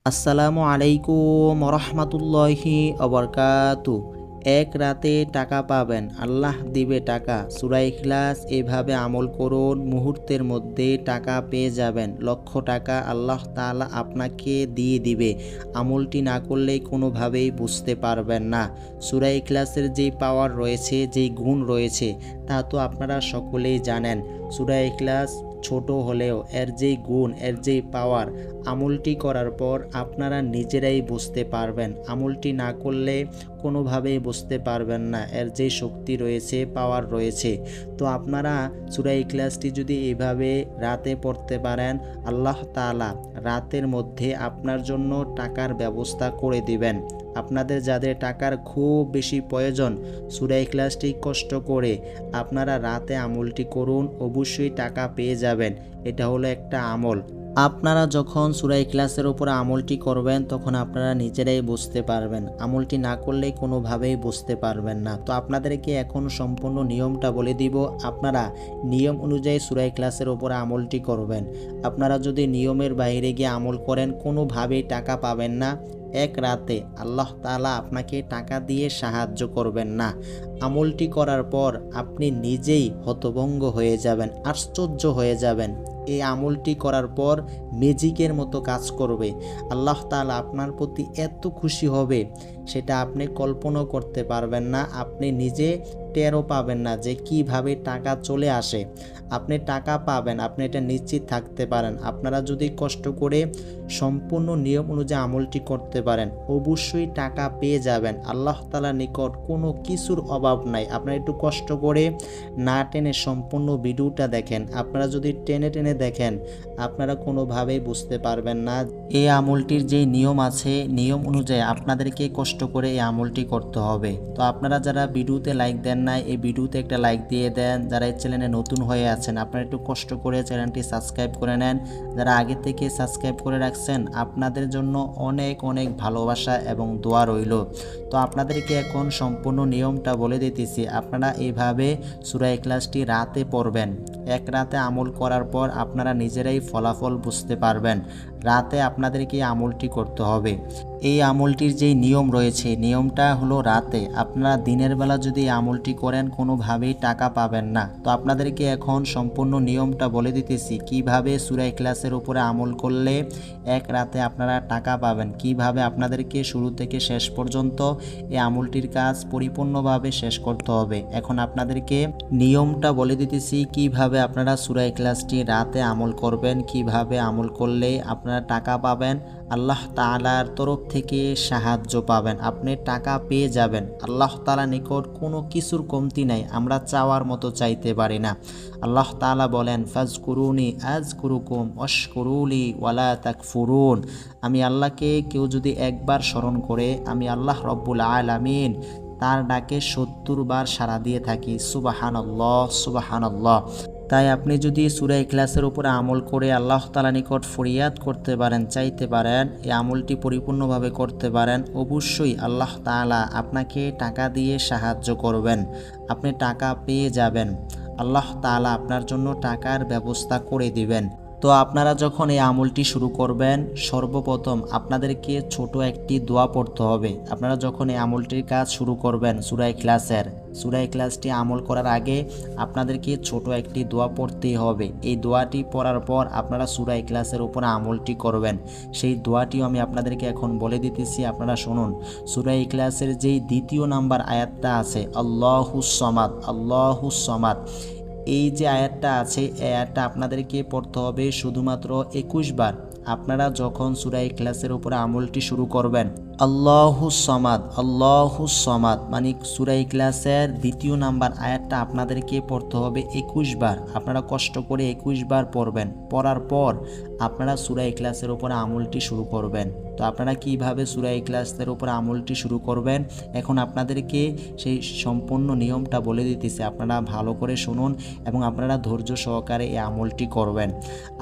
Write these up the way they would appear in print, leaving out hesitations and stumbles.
আসসালামু আলাইকুম রহমতুল্লাহি অবরকাতু। এক রাতে টাকা পাবেন, আল্লাহ দিবে টাকা। সূরা ইখলাস এভাবে আমল করুন, মুহূর্তের মধ্যে টাকা পেয়ে যাবেন। লক্ষ টাকা আল্লাহ তাআলা আপনাকে দিয়ে দিবে। আমলটি না করলে কোনোভাবেই বুঝতে পারবেন না। সূরা ইখলাসের যেই পাওয়ার রয়েছে, যেই গুণ রয়েছে, তা তো আপনারা সকলেই জানেন। সূরা ইখলাস ছোট হলেও এর যেই গুণ, এর যেই পাওয়ার, আমলটি করার পর আপনারা নিজেরাই বুঝতে পারবেন। আমলটি না করলে কোনোভাবেই বুঝতে পারবেন না এর যে শক্তি রয়েছে, পাওয়ার রয়েছে। তো আপনারা সূরা ইখলাসটি যদি এইভাবে রাতে পড়তে পারেন, আল্লাহ তাআলা রাতের মধ্যে আপনার জন্য টাকার ব্যবস্থা করে দিবেন। আপনাদের যাদের টাকার খুব বেশি প্রয়োজন, সূরা ইখলাসটি কষ্ট করে আপনারা রাতে আমলটি করুন, অবশ্যই টাকা পেয়ে যাবেন। এটা হলো একটা আমল। আপনারা যখন সূরা ইখলাসের উপর আমলটি করবেন, তখন আপনারা নিজেরাই বুঝতে পারবেন। আমলটি না করলে কোনোভাবেই বুঝতে পারবেন না। তো আপনাদেরকে এখন সম্পূর্ণ নিয়মটা বলে দিব। আপনারা নিয়ম অনুযায়ী সূরা ইখলাসের উপর আমলটি করবেন। আপনারা যদি নিয়মের বাইরে গিয়ে আমল করেন, কোনোভাবেই টাকা পাবেন না। এক রাতে আল্লাহ তাআলা আপনাকে টাকা দিয়ে সাহায্য করবেন না। আমলটি করার পর আপনি নিজেই হতভম্ব হয়ে যাবেন, আশ্চর্য হয়ে যাবেন। এই আমলটি করার পর ম্যাজিকের মতো কাজ করবে। আল্লাহ তাআলা আপনার প্রতি এত খুশি হবে, সেটা আপনি কল্পনাও করতে পারবেন না। আপনি নিজে টেরও পাবেন না যে কিভাবে টাকা চলে আসে। আপনি টাকা পাবেন, আপনি এটা নিশ্চিত থাকতে পারেন। আপনারা যদি কষ্ট করে সম্পূর্ণ নিয়ম অনুযায়ী আমলটি করতে পারেন, অবশ্যই টাকা পেয়ে যাবেন। আল্লাহ তাআলার নিকট কোনো কিছুর অভাব নাই। আপনারা একটু কষ্ট করে না টেনে সম্পূর্ণ ভিডিওটা দেখেন। আপনারা যদি টেনে টেনে দেখেন, আপনারা কোনোভাবেই বুঝতে পারবেন না। এই আমলটির যে নিয়ম আছে, নিয়ম অনুযায়ী আপনাদেরকে কষ্ট করে এই আমলটি করতে হবে। তো আপনারা যারা ভিডিওতে লাইক দেন না, এই ভিডিওতে একটা লাইক দিয়ে দেন। যারা এই চ্যানেলে নতুন হয়ে আছেন, আপনারা একটু কষ্ট করে চ্যানেলটি সাবস্ক্রাইব করে নেন। যারা আগে থেকে সাবস্ক্রাইব করে রাখছেন, আপনাদের জন্য অনেক অনেক ভালোবাসা এবং দোয়া রইল। তো আপনাদেরকে এখন সম্পূর্ণ নিয়মটা বলে দিতেছি। আপনারা এইভাবে সূরা ইখলাসটি রাতে পড়বেন। এক রাতে আমল করার পর আপনারা নিজেরাই ফলাফল বুঝতে পারবেন। রাতে আপনাদেরকে এই আমলটি করতে হবে। এই আমলটির যেই নিয়ম রয়েছে, নিয়মটা হলো রাতে। আপনারা দিনের বেলা যদি এই আমলটি করেন, কোনোভাবেই টাকা পাবেন না। তো আপনাদেরকে এখন সম্পূর্ণ নিয়মটা বলে দিতেছি, কিভাবে সূরা ইখলাসের উপরে আমল করলে এক রাতে আপনারা টাকা পাবেন। কিভাবে আপনাদেরকে শুরু থেকে শেষ পর্যন্ত এই আমলটির কাজ পরিপূর্ণভাবে শেষ করতে হবে। এখন আপনাদেরকে নিয়মটা বলে দিতেছি, কিভাবে আপনারা সূরা ইখলাসটি রাতে আমল করবেন, কিভাবে আমল করলে আপনারা টাকা পাবেন, আল্লাহ তাআলার তরফ থেকে সাহায্য পাবেন, আপনি টাকা পেয়ে যাবেন। আল্লাহ তাআলার নিকট কোনো কিছুর কমতি নাই। আমরা চাওয়ার মতো চাইতে পারি না। আল্লাহ তাআলা বলেন, ফাজকুরুনি আযকুরুকুম ওয়াশকুরুলি ওয়ালা তাকফুরুন। আমি আল্লাহকে কেউ যদি একবার স্মরণ করে, আমি আল্লাহ রব্বুল আলামিন তার ডাকে ৭০ বার সাড়া দিয়ে থাকি। সুবহানাল্লাহ, সুবহানাল্লাহ। তাই আপনি যদি সূরা ইখলাসের উপরে আমল করে আল্লাহ তাআলার নিকট ফরিয়াদ করতে পারেন, চাইতে পারেন, এই আমলটি পরিপূর্ণভাবে করতে পারেন, অবশ্যই আল্লাহ তাআলা আপনাকে টাকা দিয়ে সাহায্য করবেন। আপনি টাকা পেয়ে যাবেন। আল্লাহ তাআলা আপনার জন্য টাকার ব্যবস্থা করে দিবেন। তো আপনারা যখন এই আমলটি শুরু করবেন, সর্বপ্রথম আপনাদেরকে ছোট একটি দোয়া পড়তে হবে। আপনারা যখন এই আমলটির কাজ শুরু করবেন, সূরা ইখলাসটি আমল করার আগে আপনাদেরকে ছোট একটি দোয়া পড়তেই হবে। এই দোয়াটি পড়ার পর আপনারা সূরা ইখলাসের উপর আমলটি করবেন। সেই দোয়াটিও আমি আপনাদেরকে এখন বলে দিতেছি, আপনারা শুনুন। সূরা ইখলাসের যেই ২য় নাম্বার আয়াতটা আছে, আল্লাহুস সামাদ, আল্লাহুস সামাদ, এই যে আয়াতটা আছে, এই আয়াতটা আপনাদেরকে পড়তে হবে শুধুমাত্র ২১ বার। আপনারা যখন সূরা ইখলাসের উপরে আমলটি শুরু করবেন, আল্লাহুস সামাদ, আল্লাহুস সামাদ মানে সূরা ইখলাসের ২য় নাম্বার আয়াতটা আপনাদেরকে পড়তে হবে ২১ বার। আপনারা কষ্ট করে ২১ বার পড়বেন। পড়ার পর আপনারা সূরা ইখলাসের উপরে আমলটি শুরু করবেন। তো আপনারা কিভাবে সূরা ইখলাসের উপরে আমলটি শুরু করবেন, এখন আপনাদেরকে সেই সম্পূর্ণ নিয়মটা বলে দিতেছি। আপনারা ভালো করে শুনুন এবং আপনারা ধৈর্য সহকারে এই আমলটি করবেন।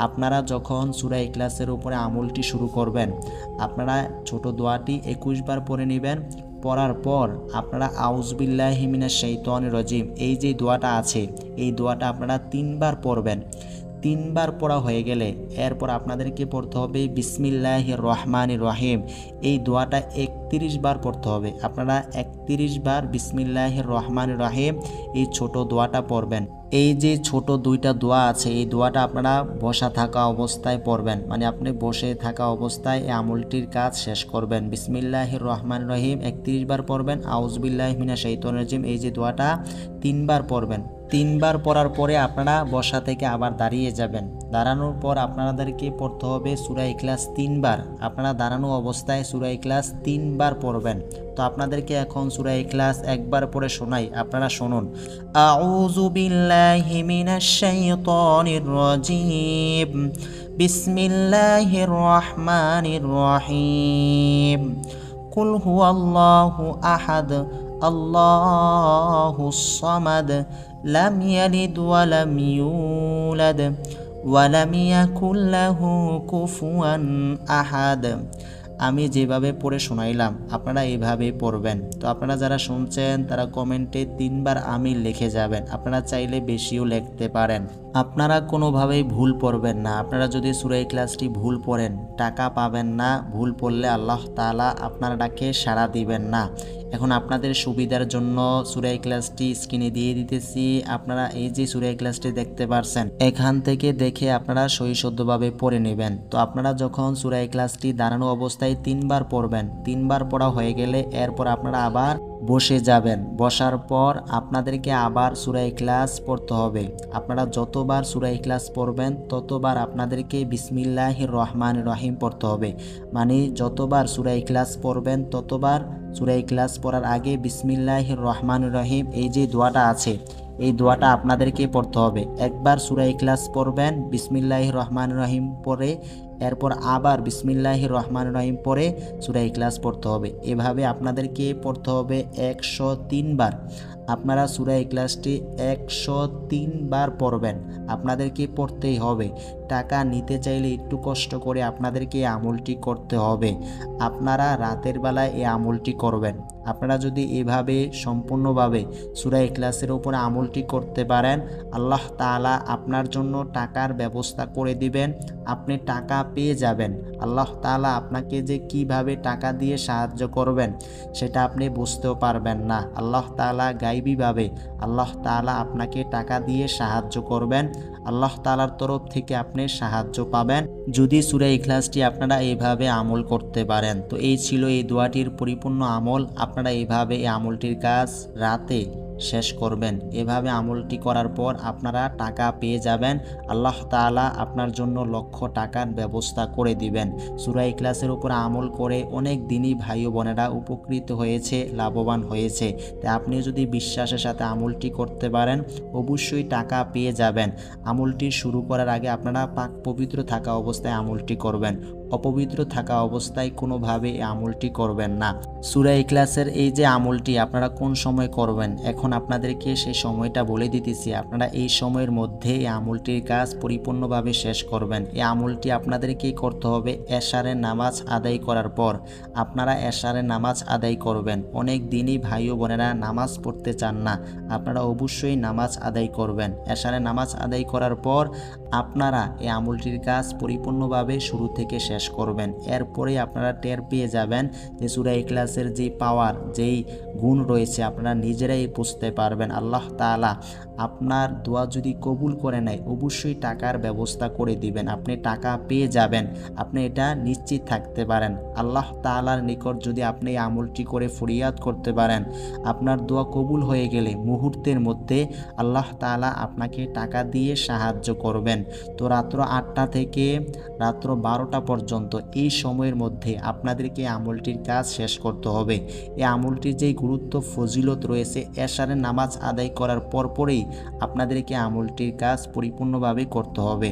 আপনারা যখন সূরা ইখলাসের উপরে আমলটি শুরু করবেন, আপনারা ছোট দোয়াটি ২১ বার পড়ে নেবেন। পড়ার পর আপনারা আউযু বিল্লাহি মিনাশ শাইতানির রাজিম, এই যে দোয়াটা আছে, এই দোয়াটা আপনারা ৩ বার পড়বেন। 3বার পড়া হয়ে গেলে এরপর আপনাদেরকে পড়তে হবে বিসমিল্লাহির রহমানির রহিম। এই দোয়াটা 31 বার পড়তে হবে। আপনারা 31 বার বিসমিল্লাহির রহমানির রহিম এই ছোট দোয়াটা পড়বেন। এই যে ছোট 2টা দোয়া আছে, এই দোয়াটা আপনারা বসা থাকা অবস্থায় পড়বেন, মানে আপনি বসে থাকা অবস্থায় এই আমলটির কাজ শেষ করবেন। বিসমিল্লাহির রহমানির রহিম 31 বার পড়বেন। আউযুবিল্লাহি মিনাশ শাইতানির রাজিম এই যে দোয়াটা 3 বার পড়বেন। 3 বার পড়ার পরে আপনারা বসা থেকে আবার দাঁড়িয়ে যাবেন। দাঁড়ানোর পর আপনাদেরকে পড়তে হবে সূরা ইখলাস 3 বার। আপনারা দাঁড়ানো অবস্থায় সূরা ইখলাস 3 বার পড়বেন। তো আপনাদেরকে এখন সূরা ইখলাস একবার পড়ে শোনাই, আপনারা শুনুন। আউযু বিল্লাহি মিনাশ শাইতানির রাজিম। বিসমিল্লাহির রহমানির রহিম। কুল হুয়াল্লাহু আহাদ আল্লাহুস সামাদ লাম ইয়ালিদ ওয়া লাম ইউলাদ ওয়া লাম ইয়াকুল লাহু কুফুয়ান আহাদ। আমি যেভাবে পড়ে শোনাইলাম আপনারা এইভাবে পড়বেন। তো আপনারা যারা শুনছেন তারা কমেন্টে 3 বার আমিন লিখে যাবেন। আপনারা চাইলে বেশিও লিখতে পারেন। আপনারা কোনোভাবেই ভুল পড়বেন না। আপনারা যদি সূরা ইখলাসটি ভুল পড়েন টাকা পাবেন না। ভুল পড়লে আল্লাহ তাআলা আপনার ডাকে সাড়া দিবেন না। এখন আপনাদের সুবিধার জন্য সূরা ইখলাসটি স্ক্রিনে দিয়ে দিতেছি। আপনারা এই যে সূরা ইখলাসটি দেখতে পারছেন, এখান থেকে দেখে আপনারা সহিশুদ্ধভাবে পড়ে নেবেন। তো আপনারা যখন সূরা ইখলাসটি দাঁড়ানো অবস্থায় 3 বার পড়বেন, 3 বার পড়া হয়ে গেলে এরপর আপনারা আবার বসে যাবেন। বসার পর আপনাদেরকে আবার সূরা ইখলাস পড়তে হবে। আপনারা যতবার সূরা ইখলাস পড়বেন ততবার আপনাদেরকে বিসমিল্লাহির রহমানির রহিম পড়তে হবে। মানে যতবার সূরা ইখলাস পড়বেন ততবার সূরা ইখলাস পড়ার আগে বিসমিল্লাহির রহমানির রহিম এই যে দোয়াটা আছে এই দোয়াটা আপনাদেরকে পড়তে হবে। একবার সূরা ইখলাস পড়বেন, বিসমিল্লাহির রহমানির রহিম পড়ে এরপর আবার বিসমিল্লাহির রহমানির রহিম পড়ে সূরা ইখলাস পড়তে হবে। এভাবে আপনাদেরকে পড়তে হবে 103 বার। আপনারা সূরা ইখলাসটি 103 বার পড়বেন। আপনাদেরকে পড়তেই হবে। টাকা নিতে চাইলে একটু কষ্ট করে আপনাদেরকে এই আমলটি করতে হবে। আপনারা রাতের বেলায় এই আমলটি করবেন। আপনারা যদি এভাবে সম্পূর্ণভাবে সূরা ইখলাসের উপর আমলটি করতে পারেন, আল্লাহ তাআলা আপনার জন্য টাকার ব্যবস্থা করে দিবেন। আপনি টাকা পেয়ে যাবেন। আল্লাহ তাআলা আপনাকে যে কিভাবে টাকা দিয়ে সাহায্য করবেন সেটা আপনি বুঝতেও পারবেন না। আল্লাহ তাআলা গায়বীভাবে আল্লাহ তাআলা আপনাকে টাকা দিয়ে সাহায্য করবেন। আল্লাহ তাআলার তরফ থেকে আপনি সাহায্য পাবেন যদি সূরা ইখলাসটি আপনারা এইভাবে আমল করতে পারেন। তো এই ছিল এই দোয়াটির পরিপূর্ণ আমল। আপনারা এইভাবে এই আমলটির কাজ রাতে শেষ করবেন। এভাবে আমলটি করার পর আপনারা টাকা পেয়ে যাবেন। আল্লাহ তাআলা আপনার জন্য লক্ষ টাকার ব্যবস্থা করে দিবেন। সূরা ইখলাসের উপর আমল করে অনেক দিনই ভাই ও বোনেরা উপকৃত হয়েছে, লাভবান হয়েছে। তাই আপনি যদি বিশ্বাসের সাথে আমলটি করতে পারেন অবশ্যই টাকা পেয়ে যাবেন। আমলটি শুরু করার আগে আপনারা পাক পবিত্র থাকা অবস্থায় আমলটি করবেন। অপবিত্র থাকা অবস্থায় কোনোভাবে এই আমলটি করবেন না। সূরা ইখলাসের এই যে আমলটি আপনারা কোন সময় করবেন এখন আপনাদেরকে সেই সময়টা বলে দিতেছি। আপনারা এই সময়ের মধ্যে এই আমলটির কাজ পরিপূর্ণভাবে শেষ করবেন। এই আমলটি আপনাদেরকেই করতে হবে এশারের নামাজ আদায় করার পর। আপনারা এশারের নামাজ আদায় করবেন। অনেক দিনই ভাই ও বোনেরা নামাজ পড়তে চান না, আপনারা অবশ্যই নামাজ আদায় করবেন। এশারের নামাজ আদায় করার পর আপনারা এই আমলটির কাজ পরিপূর্ণভাবে শুরু থেকে শেষ করবেন। এরপরে আপনারা টের পেয়ে যাবেন যে সূরা ইখলাসের যে পাওয়ার, যেই গুণ রয়েছে আপনারা নিজেরাই বুঝতে পারবেন। আল্লাহ তাআলা আপনার দোয়া যদি কবুল করে নেয় অবশ্যই টাকার ব্যবস্থা করে দিবেন। আপনি টাকা পেয়ে যাবেন, আপনি এটা নিশ্চিত থাকতে পারেন। আল্লাহ তাআলার নিকট যদি আপনি এই আমলটি করে ফরিয়াদ করতে পারেন, আপনার দোয়া কবুল হয়ে গেলে মুহূর্তের মধ্যে আল্লাহ তাআলা আপনাকে টাকা দিয়ে সাহায্য করবেন। তো রাত্র 8টা থেকে রাত্র 12টা পর্যন্ত এই সময়ের মধ্যে আপনাদেরকে আমলটির কাজ শেষ করতে হবে। এই আমলটির যেই গুরুত্ব ফজিলত রয়েছে এশারের নামাজ আদায় করার পরপরেই আপনাদেরকে আমলটির কাজ পরিপূর্ণভাবে করতে হবে।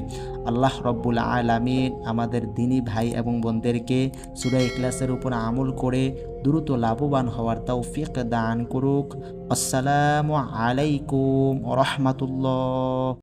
আল্লাহ রব্বুল আলামিন আমাদের দিনী ভাই এবং বোনদেরকে সূরা ইখলাসের উপর আমল করে দ্রুত লাভবান হওয়ার তৌফিক দান করুক। আসসালামু আলাইকুম ওয়া রাহমাতুল্লাহ।